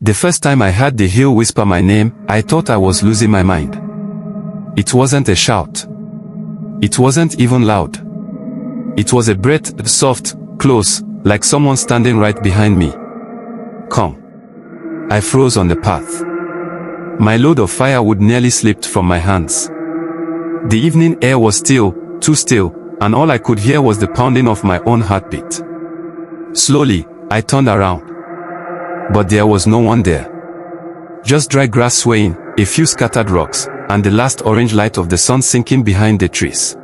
The first time I heard the hill whisper my name, I thought I was losing my mind. It wasn't a shout. It wasn't even loud. It was a breath, soft, close, like someone standing right behind me. Come. I froze on the path. My load of firewood nearly slipped from my hands. The evening air was still, too still, and all I could hear was the pounding of my own heartbeat. Slowly, I turned around. But there was no one there. Just dry grass swaying, a few scattered rocks, and the last orange light of the sun sinking behind the trees.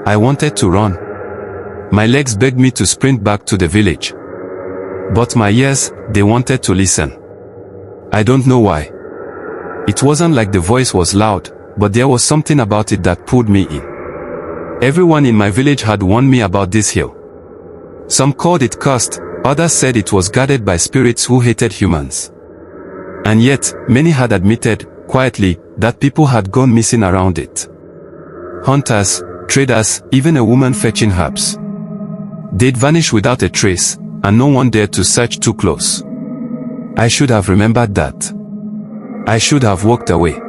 I wanted to run. My legs begged me to sprint back to the village. But my ears, they wanted to listen. I don't know why. It wasn't like the voice was loud, but there was something about it that pulled me in. Everyone in my village had warned me about this hill. Some called it cursed, others said it was guarded by spirits who hated humans. And yet, many had admitted, quietly, that people had gone missing around it. Hunters, traders, even a woman fetching herbs. They'd vanish without a trace, and no one dared to search too close. I should have remembered that. I should have walked away.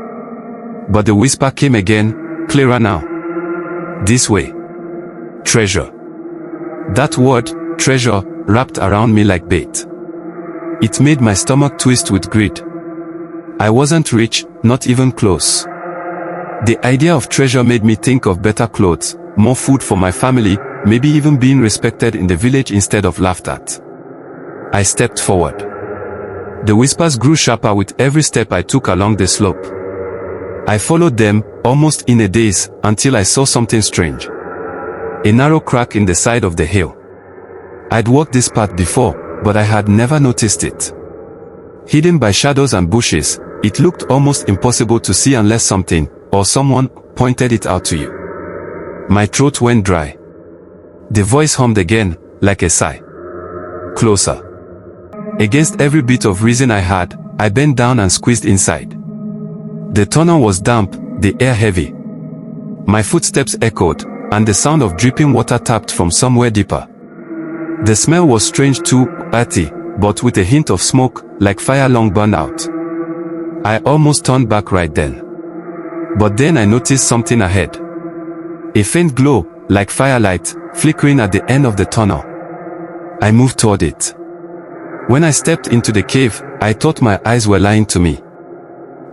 But the whisper came again, clearer now. This way. Treasure. That word, treasure, wrapped around me like bait. It made my stomach twist with greed. I wasn't rich, not even close. The idea of treasure made me think of better clothes, more food for my family, maybe even being respected in the village instead of laughed at. I stepped forward. The whispers grew sharper with every step I took along the slope. I followed them, almost in a daze, until I saw something strange. A narrow crack in the side of the hill. I'd walked this path before, but I had never noticed it. Hidden by shadows and bushes, it looked almost impossible to see unless something, or someone, pointed it out to you. My throat went dry. The voice hummed again, like a sigh. Closer. Against every bit of reason I had, I bent down and squeezed inside. The tunnel was damp, the air heavy. My footsteps echoed, and the sound of dripping water tapped from somewhere deeper. The smell was strange too, earthy, but with a hint of smoke, like fire long burned out. I almost turned back right then. But then I noticed something ahead. A faint glow, like firelight, flickering at the end of the tunnel. I moved toward it. When I stepped into the cave, I thought my eyes were lying to me.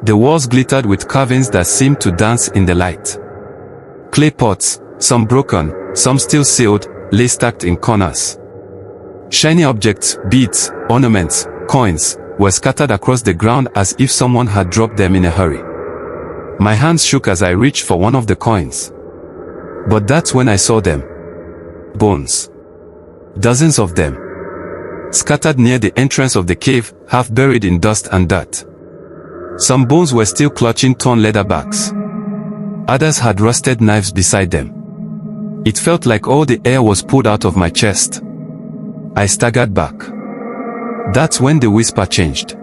The walls glittered with carvings that seemed to dance in the light. Clay pots, some broken, some still sealed, lay stacked in corners. Shiny objects, beads, ornaments, coins, were scattered across the ground as if someone had dropped them in a hurry. My hands shook as I reached for one of the coins. But that's when I saw them. Bones. Dozens of them. Scattered near the entrance of the cave, half buried in dust and dirt. Some bones were still clutching torn leather bags. Others had rusted knives beside them. It felt like all the air was pulled out of my chest. I staggered back. That's when the whisper changed.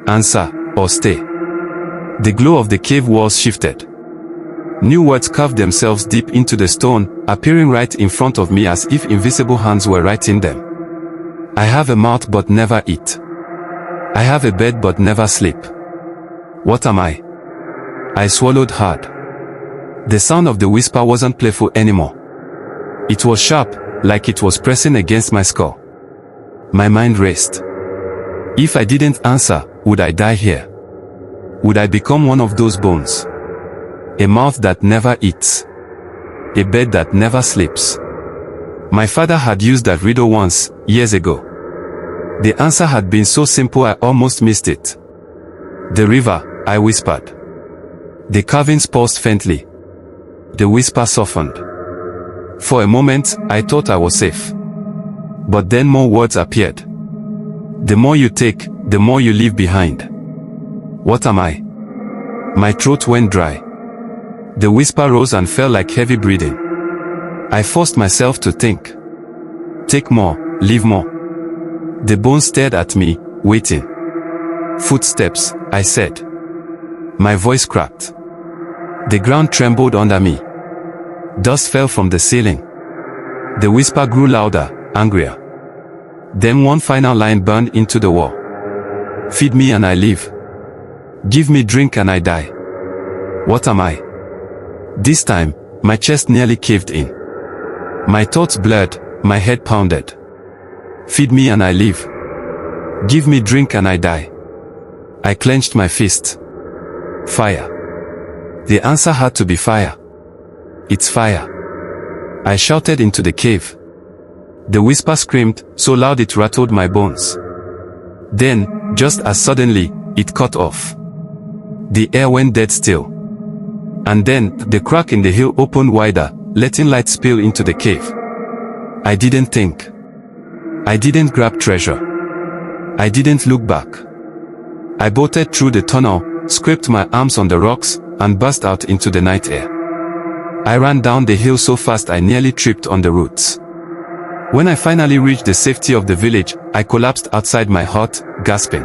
Answer, or stay. The glow of the cave walls shifted. New words carved themselves deep into the stone, appearing right in front of me as if invisible hands were writing them. I have a mouth but never eat. I have a bed but never sleep. What am I? I swallowed hard. The sound of the whisper wasn't playful anymore. It was sharp, like it was pressing against my skull. My mind raced. If I didn't answer, would I die here? Would I become one of those bones? A mouth that never eats. A bed that never sleeps. My father had used that riddle once, years ago. The answer had been so simple I almost missed it. The river, I whispered. The carvings paused faintly. The whisper softened. For a moment, I thought I was safe. But then more words appeared. The more you take, the more you leave behind. What am I? My throat went dry. The whisper rose and fell like heavy breathing. I forced myself to think. Take more, leave more. The bones stared at me, waiting. Footsteps, I said. My voice cracked. The ground trembled under me. Dust fell from the ceiling. The whisper grew louder, angrier. Then one final line burned into the wall. Feed me and I live. Give me drink and I die. What am I? This time, my chest nearly caved in. My thoughts blurred, my head pounded. Feed me and I live. Give me drink and I die. I clenched my fist. Fire. The answer had to be fire. It's fire. I shouted into the cave. The whisper screamed, so loud it rattled my bones. Then, just as suddenly, it cut off. The air went dead still. And then, the crack in the hill opened wider, letting light spill into the cave. I didn't think. I didn't grab treasure. I didn't look back. I bolted through the tunnel, scraped my arms on the rocks, and burst out into the night air. I ran down the hill so fast I nearly tripped on the roots. When I finally reached the safety of the village, I collapsed outside my hut, gasping.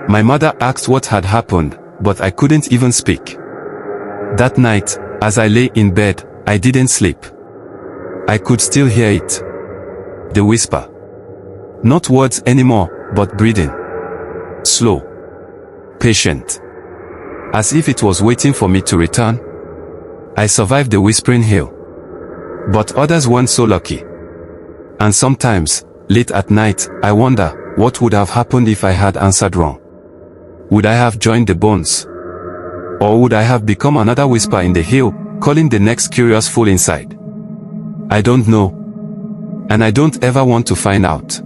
My mother asked what had happened, but I couldn't even speak. That night, as I lay in bed, I didn't sleep. I could still hear it. The whisper. Not words anymore, but breathing. Slow. Patient. As if it was waiting for me to return. I survived the whispering hill. But others weren't so lucky. And sometimes, late at night, I wonder, what would have happened if I had answered wrong? Would I have joined the bones? Or would I have become another whisper in the hill, calling the next curious fool inside? I don't know. And I don't ever want to find out.